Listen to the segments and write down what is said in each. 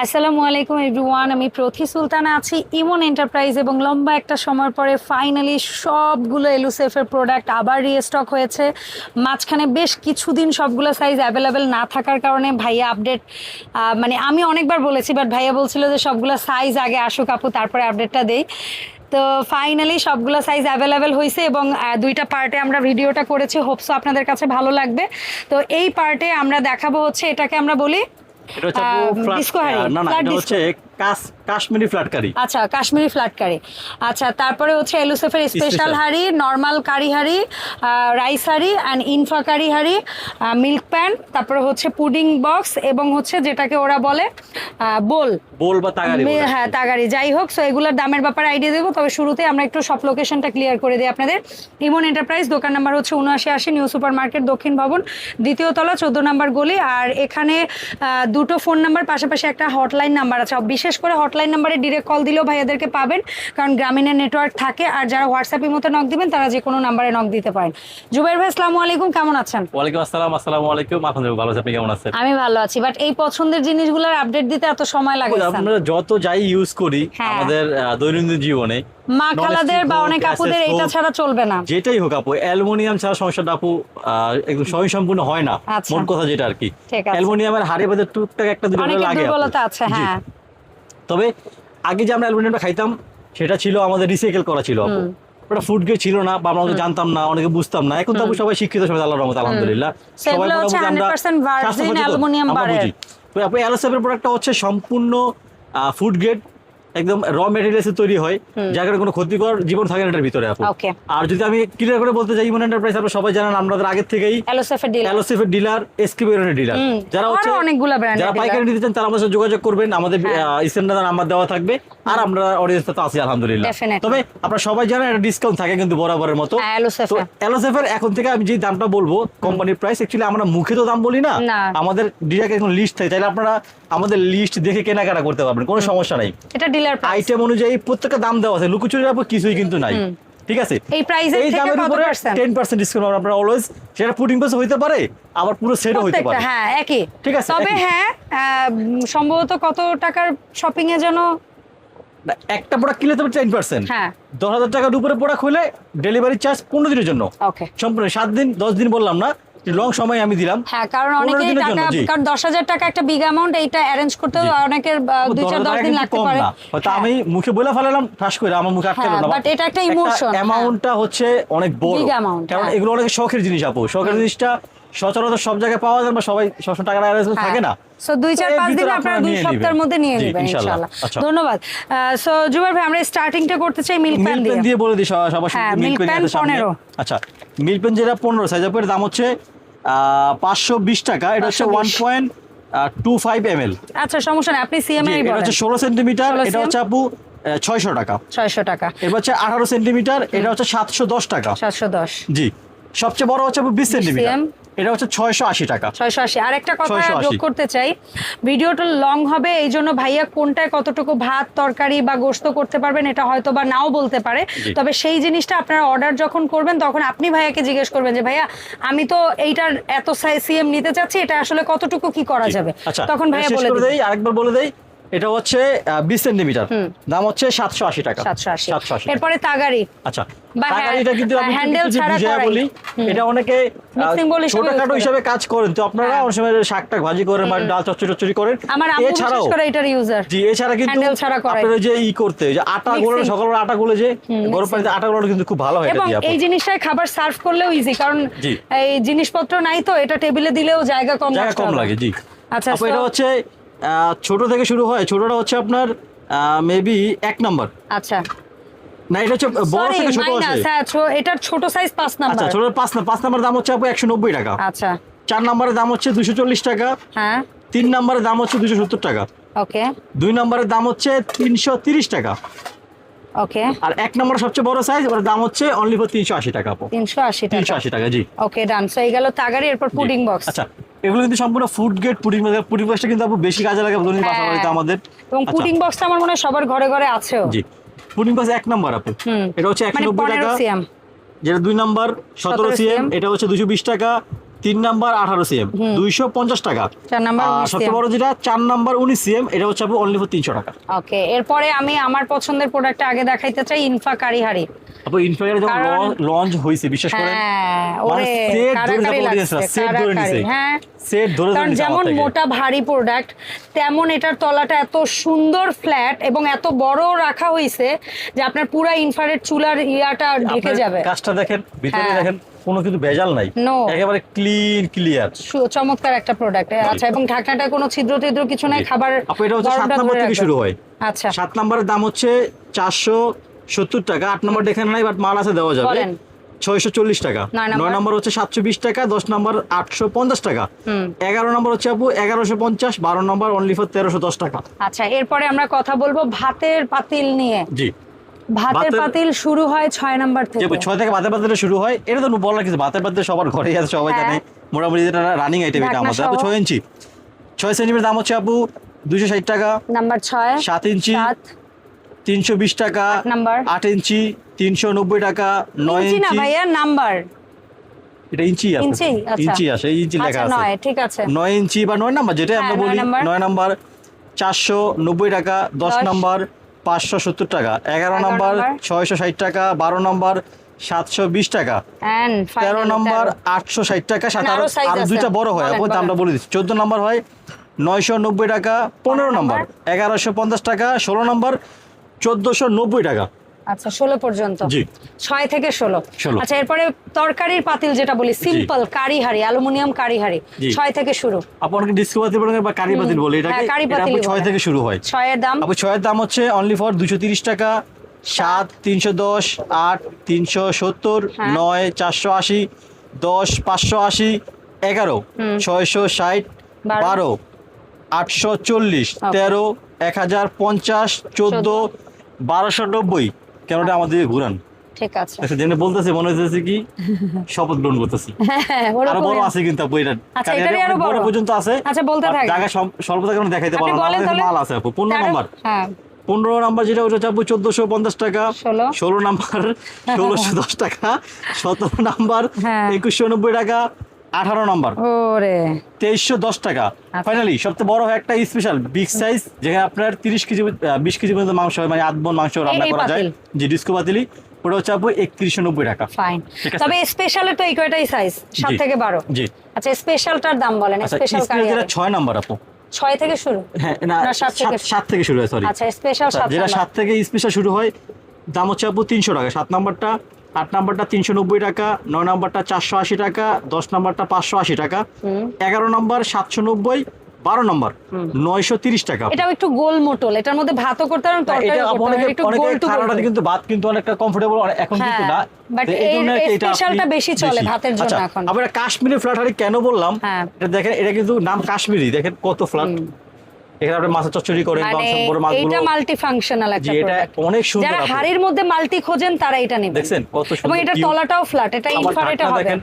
আসসালামু আলাইকুম এভরিওয়ান, আমি প্রথি সুলতানা আছি ইমন এন্টারপ্রাইজ এবং লম্বা একটা সময় পরে ফাইনালি সবগুলো এলুসেফের প্রোডাক্ট আবার রিস্টক হয়েছে। মাঝখানে বেশ কিছুদিন সবগুলো সাইজ অ্যাভেলেবেল না থাকার কারণে ভাইয়া আপডেট মানে আমি অনেকবার বলেছি, বাট ভাইয়া বলছিল যে সবগুলো সাইজ আগে আসুক আপু, তারপরে আপডেটটা দেই। তো ফাইনালি সবগুলো সাইজ অ্যাভেলেবেল হয়েছে এবং দুইটা পার্টে আমরা ভিডিওটা করেছি, হোপসো আপনাদের কাছে ভালো লাগবে। তো এই পার্টে আমরা দেখাবো হচ্ছে, এটাকে আমরা বলি এটা হচ্ছে ডিস্কো হাড়ি। না না, এটা হচ্ছে কাশ্মীরি ফ্ল্যাট কারি। আচ্ছা, কাশ্মীরি ফ্ল্যাট কারি। আচ্ছা, তারপরে হচ্ছে এলুসেফের স্পেশাল হাড়ি, নর্মাল কারি হাড়ি, রাইস হাড়ি অ্যান্ড ইনফা কারি হাড়ি, মিল্ক প্যান, তারপরে হচ্ছে পুডিং বক্স এবং হচ্ছে যেটাকে ওরা বলে বোল বা তাগারি। হ্যাঁ, তাগারি। যাই হোক, সো এগুলোর দামের ব্যাপারে আইডিয়া দেবো, তবে শুরুতে আমরা একটু সব লোকেশনটা ক্লিয়ার করে দিই আপনাদের। ইমন এন্টারপ্রাইজ, দোকান নাম্বার হচ্ছে ৭৯৮০, নিউ সুপার মার্কেট, দক্ষিণ ভবন, দ্বিতীয় তলা, ১৪ নম্বর গলি। আর এখানে দুটো ফোন নাম্বার, পাশাপাশি একটা হটলাইন নাম্বার আছে। বিশেষ করে হটলাইন নাম্বারে ডিরেক্ট কল দিলেও ভাইয়াদেরকে পাবেন, কারণ গ্রামীণের নেটওয়ার্ক থাকে। আর যারা হোয়াটসঅ্যাপের মতো নক দিবেন তারা যে কোনো নাম্বারে নক দিতে পারেন। জুবাইর ভাই, আসসালামু আলাইকুম, কেমন আছেন? ওয়ালাইকুম আসসালাম। আসসালামু আলাইকুম। ভালো আছি, আপনি কেমন আছেন? আমি ভালো আছি, বাট এই পছন্দের জিনিসগুলোর আপডেট দিতে এত সময় লাগে। আমরা যত যাই ইউজ করি আমাদের দৈনন্দিন জীবনে, মা খালাদের বা অনেক আপুদের এটা ছাড়া চলবে না। যেটাই হোক আপু, অ্যালুমিনিয়াম ছাড়া সংসারটা আপু একদম স্বয়ংসম্পূর্ণ হয় না। মোট কথা যেটা আর কি, অ্যালুমিনিয়ামের হাড়ি বাদে টুকটাক একটা দুটো লাগে, দুর্বলতা আছে। হ্যাঁ, তবে আগে যে আমরা অ্যালুমিনিয়ামটা খাইতাম সেটা ছিল আমাদের রিসাইকেল করা ছিল আপু। ওটা ফুড গ্রেড ছিল না, বা আমরা জানতাম না, অনেকে বুঝতাম না। এখন তো আপু সবাই শিক্ষিত, সবাই আল্লাহর রহমতে আলহামদুলিল্লাহ সবাই বুঝি। আমরা বুঝি তো আপু এলএসএফ এর প্রোডাক্টটা হচ্ছে সম্পূর্ণ ফুড গ্রেড, একদম র মেটেরিয়ালসে তৈরি হয়, যার কারণে কোনো ক্ষতিকর জীবন থাকে না এটার ভিতরে আপু। আর যদি আমি ক্লিয়ার করে বলতে চাই, ইমন এন্টারপ্রাইজ আপনারা সবাই জানেন, আমাদের আগের থেকেই এলএসএফ এর ডিলার, এসকেবির ডিলার, যারা হচ্ছে যারা পাইকারি নিতে চান তারা আমাদের সাথে যোগাযোগ করবেন। আমাদের স্ট্যান্ডার্ড নাম্বার দেওয়া থাকবে, আর আমরা অডিয়েন্সটা তো আছি আলহামদুলিল্লাহ। তবে আপনারা সবাই জানেন একটা ডিসকাউন্ট থাকে কিন্তু বরাবরের মতো। এলএসএফ এর এখন থেকে আমি যে দামটা বলবো কোম্পানির প্রাইস, অ্যাকচুয়ালি আমরা মুখে তো দাম বলি না, আমাদের ডিলার এখন লিস্ট থাকে, তাহলে আপনারা আমাদের লিস্ট দেখে কেনাকাটা করতে পারবেন, কোনো সমস্যা নাই। এটা ডিলার আইটেম অনুযায়ী প্রত্যেকটা দাম দেওয়া আছে, লুকোচুরির উপর কিছুই কিন্তু নাই। ঠিক আছে, এই প্রাইসের থেকে দামের উপরে 10% ডিসকাউন্ট আমরা অলওয়েজ, সেটা পুডিং বক্স হইতে পারে, আবার পুরো সেটও হইতে পারে। হ্যাঁ, একই। ঠিক আছে, তবে হ্যাঁ, সম্ভবত কত টাকার শপিং এর জন্য একটা প্রোডাক্ট কিনলে তবে 10%, হ্যাঁ 10,000 টাকার উপরে প্রোডাক্ট হলে ডেলিভারি চার্জ 15 দিনের জন্য। ওকে, সম্পূর্ণ 7 দিন 10 দিন বললাম না, লং সময় আমি দিলাম। হ্যাঁ, কারণ অনেকেই টাকা, কারণ 10,000 টাকা একটা বিগ অ্যামাউন্ট, এইটা অ্যারেঞ্জ করতে অনেকের 2-4-10 দিন লাগতে পারে। হয়তো আমি মুখে বলে ফেলালাম ঠাস করে, আমার মুখে আটকে গেল না, বাট এটা একটা ইমোশন, অ্যামাউন্টটা হচ্ছে অনেক বড়, কারণ এগুলো অনেক শখের জিনিস আপু। শখের জিনিসটা সচরাচর সব জায়গায় পাওয়া যায় না, সবাই সবসময় টাকার অ্যারেঞ্জমেন্ট থাকে না। সো 2-4-5 দিন আপনারা 2 সপ্তাহের মধ্যে নিয়ে নেবেন ইনশাআল্লাহ। ধন্যবাদ। সো জুবাইর ভাই, আমরা স্টার্টিংটা করতে চাই মিল্ক প্যান দিয়ে বলে দিই সবার সাথে। Milk pan 15। আচ্ছা, মিল্ক প্যান যেটা 15 সাইজ, এর দাম হচ্ছে 520 টাকা। এটা হচ্ছে 1.25 ml। আচ্ছা, সমস্যা নাই, আপনি সিএম এর বলেন। এটা হচ্ছে 16 সেন্টিমিটার, এটা হচ্ছে আপু 600 টাকা। 600 টাকা। এবার হচ্ছে 18 সেন্টিমিটার, এটা হচ্ছে 710 টাকা। 710, জি। সবচেয়ে বড় হচ্ছে 20 সেন্টিমিটার, এটা হচ্ছে 680 টাকা। 680। আর একটা কথা যোগ করতে চাই, ভিডিওটা লং হবে, এই জন্য ভাইয়া কোনটায় কতটুকু ভাত তরকারি বা গোশত করতে পারবেন এটা হয়তো বা নাও বলতে পারে। তবে সেই জিনিসটা আপনারা অর্ডার যখন করবেন তখন আপনি ভাইয়াকে জিজ্ঞেস করবেন যে ভাইয়া আমি তো এইটার এত সিএম নিতে চাচ্ছি, এটা আসলে কতটুকু কি করা যাবে, তখন ভাইয়া বলে দেয়। আরেকবার বলে দেই, এটা হচ্ছে 20 সেন্টিমিটার, দাম হচ্ছে 780 টাকা। 780। এরপরে তাগারি। আচ্ছা, তাগারিটা কিন্তু আমি হ্যান্ডেল ছাড়া বলি, এটা অনেকে ছোটখাটো হিসেবে কাজ করেন, তো আপনারা অনেক সময় শাকটা ভাজি করেন বা ডাল চচ্চড়ি করেন। এছাড়াও এটার ইউজার, জি, এছাড়া কিন্তু আপনারা যে করতে যে আটা গোলে, সকালবেলা আটা গোলে যে গরম পানিতে আটা গোলে কিন্তু খুব ভালো হয়। এবং এই জিনিসটাই খাবার সার্ভ করলেও ইজি, কারণ এই জিনিসপত্র নাই তো, এটা টেবিলে দিলেও জায়গা কম লাগে। জি। আচ্ছা, এটা হচ্ছে ছোট থেকে শুরু হয়, ছোটটা হচ্ছে আপনার মেবি 1 নাম্বার। আচ্ছা, না, এটা হচ্ছে বড় থেকে ছোট আছে। আচ্ছা, এটার ছোট সাইজ 5 নাম্বার। আচ্ছা, ছোট 5 নাম্বার দাম হচ্ছে আপু 190 টাকা। আচ্ছা, 4 নাম্বারের দাম হচ্ছে 240 টাকা। হ্যাঁ। 3 নাম্বারের দাম হচ্ছে 270 টাকা। ওকে। 2 নাম্বারের দাম হচ্ছে 330 টাকা। ওকে। আর 1 নাম্বার সবচেয়ে বড় সাইজ, ওর দাম হচ্ছে অনলি ফর 380 টাকা আপু। 380 টাকা। জি। ওকে, ডান। সো এই গেল তাগারি, এরপর পুডিং বক্স। আচ্ছা, এগুলো কিন্তু সম্পূর্ণ ফুড গ্রেড পুডিং বক্সটা কিন্তু আপু বেশি কাজে লাগে বাসাবাড়িতে আমাদের। এবং পুডিং বক্সটা আমার মনে হয় সবার ঘরে ঘরে আছে। জি। পুডিং বক্স 1 নাম্বার আপু, এটা হচ্ছে 190 টাকা। যেটা 2 নাম্বার 17 সিএম, এটা হচ্ছে 220 টাকা। 3 নাম্বার 18 সিএম 250 টাকা। 4 নাম্বার আর 19 সবচেয়ে বড় যেটা 4 নাম্বার 19 সিএম, এটা হচ্ছে আপু অনলি ফর 300 টাকা। ওকে, এরপরে আমি আমার পছন্দের প্রোডাক্টটা আগে দেখাইতে চাই, ইনফা কারি হাড়ি। আপু ইনফ্রায়ার যখন লঞ্চ হয়েছে বিশ্বাস করেন, হ্যাঁ মানে ওরে সেট ধরে কারাকারি যাবে লাগছে, সেট ধরে নিছে, কারাকারি, হ্যাঁ সেট ধরে কারণ নিছে যেমন মোটা ভারী প্রোডাক্ট, তেমন এটার তলাটা এত সুন্দর ফ্ল্যাট এবং এত বড় রাখা হয়েছে যে আপনার পুরো ইনফ্রারেড চুলার ইয়াটা ঢেকে যাবে। কাজটা দেখেন, ভিতরে হ্যাঁ। দেখেন কোনো কিছু ভেজাল নাই, No. একেবারে ক্লিন ক্লিয়ার, চমৎকার একটা প্রোডাক্ট। আচ্ছা, এবং ঢাকনাটা কোনো ছিদ্র টিদ্র কিছু নাই, খাবার আপু এটা হচ্ছে 7 গরমটা নাম্বার ধরে থেকে রাখবে। শুরু হয়। আচ্ছা 7 নাম্বারের দাম হচ্ছে 470 টাকা, 8 নাম্বার দেখেন নাই বাট মাল আছে দেওয়া যাবে বলেন। 640 টাকা, 9 9 নাম্বার হচ্ছে 720 টাকা, 10 নাম্বার 850 টাকা, 11 নাম্বার হচ্ছে আপু 1150, 12 নাম্বার অনলি ফর 1310 টাকা। আচ্ছা, এরপরে আমরা কথা বলবো ভাতের পাতিল নিয়ে। জি, ভাতের পাতিল শুরু হয় 6 নাম্বার যে থেকে। 6 থেকে ভাতের পাতিল শুরু হয়, এটা তো বলার কিছু, ভাতের পাতিল সবার ঘরেই আছে, সবাই হ্যাঁ। জানে মোটামুটি যেটা রানিং আইটেম এটা ঢাকনা আমাদের। আপু সহ। 6 ইঞ্চি 6 সেন্টিমিটার দাম হচ্ছে আপু 260 টাকা, নাম্বার 6 7 ইঞ্চি 7 320 টাকা, নাম্বার 8 ইঞ্চি 390 টাকা, 9 ইঞ্চি না ইঞ্চি, ভাইয়া, নাম্বার এটা ইঞ্চি আছে, ইঞ্চি, আচ্ছা। ইঞ্চি আসে, এই ইঞ্চি লেখা আচ্ছা আছে। 9, ঠিক আছে। 9 ইঞ্চি বা 9 নাম্বার যেটা আমরা হ্যাঁ, বলি, 9 নাম্বার। 9 নাম্বার 490 টাকা, 10 10 নাম্বার 570 টাকা, 11 নাম্বার 660 টাকা, 12 নাম্বার 720 টাকা, এন্ড 13 নাম্বার 860 টাকা, সাথে আরো size আরো আছে। দুইটা বড় হয়, বলেন, আপু দামটা বলেন। বলে দিচ্ছি। 14 নাম্বার হয় 990 টাকা, 15 নাম্বার 1150 টাকা, 16 নাম্বার 1490 টাকা। আচ্ছা 16 পর্যন্ত। জি। 6 থেকে 16। 16। আচ্ছা, এরপরে তরকারির পাতিল যেটা বলি, সিম্পল কারি হাড়ি, অ্যালুমিনিয়াম কারি হাড়ি, জি। 6 থেকে শুরু। আপু অনেকে ডিস্কো পাতিল বলে বা কারি পাতিল বলে, এটাকে হ্যাঁ, কারি এটা আপু পাতিলই 6 বলে। থেকে শুরু হয়। 6 এর দাম আপু 6 এর দাম হচ্ছে অনলি ফর 230 টাকা, 7 310, 8 370, হ্যাঁ। 9 480, 10 580, 11 660, 12 840, 13 1050, 14 1290। কেন এটা আমাদের ঘুরান ঠিক আছে। আচ্ছা, জেনে বলতেছি মনে হচ্ছে কি শপথ গ্রহণ করতেছি। হ্যাঁ, আরো ওরকমই। বড় আছে কিন্তু আপু, এটা আচ্ছা, এটারই আরো বড় পর্যন্ত আছে। আচ্ছা, বলতে আর থাকেন। জায়গা স্বল্পতা কারণে দেখাইতে আপনি পারবো না, বলেন আমাদের তাহলে। মাল আছে আপু। 15 নাম্বার হ্যাঁ 15 নাম্বার যেটা ওটা হচ্ছে আপু 1450 টাকা, 16 16 নাম্বার 1610 টাকা, 17 নাম্বার হ্যাঁ। 2190 টাকা, 18 নাম্বার ওরে 2310 টাকা। আচ্ছা। ফাইনালি সবচেয়ে বড় হয় একটা স্পেশাল বিগ সাইজ, যেখানে আপনার 30 কেজি 20 কেজি পর্যন্ত মাংস হয়, মানে 8 মণ মাংস রান্না এই করা যায়। পাতিল। জি, ডিস্কো পাতিলি, ওটা হচ্ছে আপু 3190 টাকা। ফাইন। ঠিক আছে। তবে স্পেশালে তো এই কয়টাই সাইজ, 7 জি। থেকে 12। জি। আচ্ছা, স্পেশালটার দাম বলেন। আচ্ছা, স্পেশাল কারি যেটা হাড়ি 6 নাম্বার আপু, 6 থেকে শুরু। হ্যাঁ না না, 7 থেকে 7 থেকে শুরু হয়, সরি। আচ্ছা, স্পেশাল 7 যেটা 7 থেকে স্পেশাল শুরু হয়, দাম হচ্ছে আপু 300 টাকা। 7 নাম্বারটা, 8 নাম্বারটা 390 টাকা, 9 নাম্বারটা 480 টাকা, 10 নাম্বারটা 580 টাকা, 11 নাম্বার 790, 12 নাম্বার 930 টাকা। এটাও একটু গোল মোটল, এটার মধ্যে ভাতও করতে পারেন, এটা তরকারিও করতে অনেকে পারেন, একটু অনেকে গোল টু খানাটাতে কিন্তু ভাত কিন্তু অনেকটা কমফোর্টেবল এখন কিন্তু না, বাট তো এই জন্য আর কি এটা স্পেশালটা আপনি বেশি চলে বেশি। ভাতের জন্য আচ্ছা, এখন। আমরা কাশ্মীরি ফ্ল্যাট হাড়ি কেন বললাম, হ্যাঁ। এটা দেখেন, এটা কিন্তু নাম কাশ্মীরি, দেখেন কত ফ্ল্যাট, এখানে আপনি মাছ চচ্চড়ি করেন, মানে বড় মাছগুলো, এইটা মাল্টি ফাংশনাল একটা জি, এটা প্রোডাক্ট। অনেক সুন্দর যারা আপু। হাড়ির মধ্যে মাল্টি খোঁজেন তারা এটা নেবেন। দেখছেন কত সুন্দর, এবং এটার cute। তলাটাও ফ্ল্যাট, এটা আবার ইনফ্রারেড ঢাকনা হবে। দেখেন,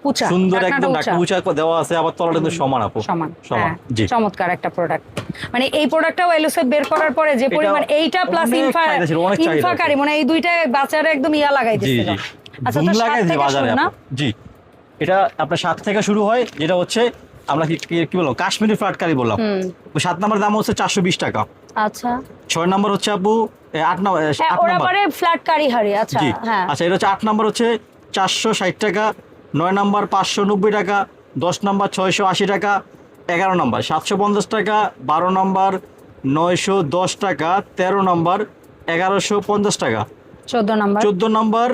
উঁচা, সুন্দর ঢাকনাটা একদম উঁচা। ঢাকনা উঁচা দেওয়া আছে, আবার তলাটা কিন্তু সমান আপু, সমান। সমান। হ্যাঁ, জি, চমৎকার একটা প্রোডাক্ট। মানে এই প্রোডাক্টটাও এলুসেফ বের করার পরে যে পরিমাণ, এইটা প্লাস অনেক চাহিদা ছিল, অনেক চাহিদা ইনফাকারি, মানে এই দুইটা বাচ্চারা একদম ইয়া লাগাই জি, দিছিল। জি, আচ্ছা, ধুম তো 7 লাগাই দিছে থেকে বাজারে শুরু না? আপু। জি, এটা আপনার 7 থেকে শুরু হয়, যেটা হচ্ছে আমরা কি বললাম কাশ্মীরি ফ্ল্যাট কারি বললাম। 7 নাম্বার দাম হচ্ছে 420 টাকা। আচ্ছা, 6 নাম্বার হচ্ছে আপু 8 নাম্বার, হ্যাঁ, 8 ওরা নাম্বার, পরে ফ্ল্যাট কারি হাড়ি। আচ্ছা, জি, হ্যাঁ, আচ্ছা, এটা হচ্ছে 8 নাম্বার হচ্ছে 460 টাকা, 9 নাম্বার 590 টাকা, 10 নাম্বার 680 টাকা, 11 নাম্বার 750 টাকা, 12 নাম্বার 910 টাকা, 13 নাম্বার 1150 টাকা, 14 নাম্বার 14 নাম্বার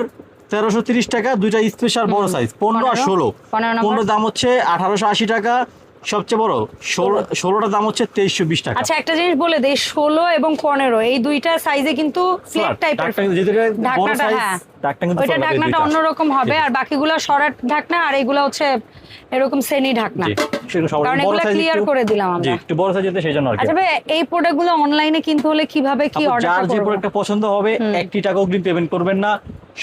1330 টাকা, দুইটা স্পেশাল বড় সাইজ, 15 আর 16। 15 নাম্বার 15 দাম হচ্ছে 1880 টাকা, সবচেয়ে বড় 16টার দাম হচ্ছে 2320 টাকা। আচ্ছা, একটা জিনিস বলে দেই, 16 এবং 15 এই দুইটা সাইজে কিন্তু ফ্ল্যাট টাইপের ঢাকনাটা, হ্যাঁ, ওইটা ঢাকনাটা অন্যরকম হবে, আর বাকিগুলো সরাট ঢাকনা, আর এইগুলো হচ্ছে এরকম সেনি ঢাকনা। কারণ এগুলো ক্লিয়ার করে দিলাম আমরা। জি, একটু বড় সাইজ যেতে সেজন্য আর কি। আচ্ছা ভাই, এই প্রোডাক্টগুলো অনলাইনে কিনতে হলে কিভাবে কি অর্ডার যার যে করব? প্রোডাক্টটা পছন্দ হবে 1 টাকা অগ্রিম পেমেন্ট করবেন না,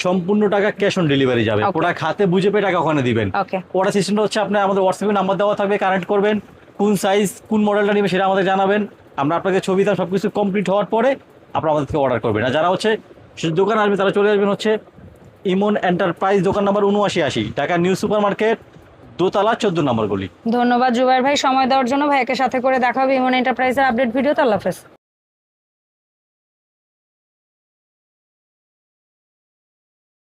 সম্পূর্ণ টাকা ক্যাশ অন ডেলিভারি যাবে। Okay. প্রোডাক্ট হাতে বুঝে পেয়ে টাকা ওখানে দিবেন। ওকে, অর্ডার সিস্টেমটা হচ্ছে আপনি আমাদের হোয়াটসঅ্যাপে নাম্বার দেওয়া থাকবে, কানেক্ট করবেন, কোন সাইজ কোন মডেলটা নেবেন সেটা আমাদের জানাবেন, আমরা আপনাকে ছবি দাম সবকিছু কমপ্লিট হওয়ার পরে আপনারা আমাদের থেকে অর্ডার করবেন। আর যারা হচ্ছে দোকান আসবে তারা চলে আসবেন হচ্ছে ইমন এন্টারপ্রাইজ, দোকান number 7980, Dhaka new super market, দোতলা 14 নম্বর গলি। ধন্যবাদ জুবাইর ভাই সময় দেওয়ার জন্য। ভাইকে সাথে করে দেখা হবে ইমন এন্টারপ্রাইজের আপডেট ভিডিওতে। আল্লাহ হাফেজ।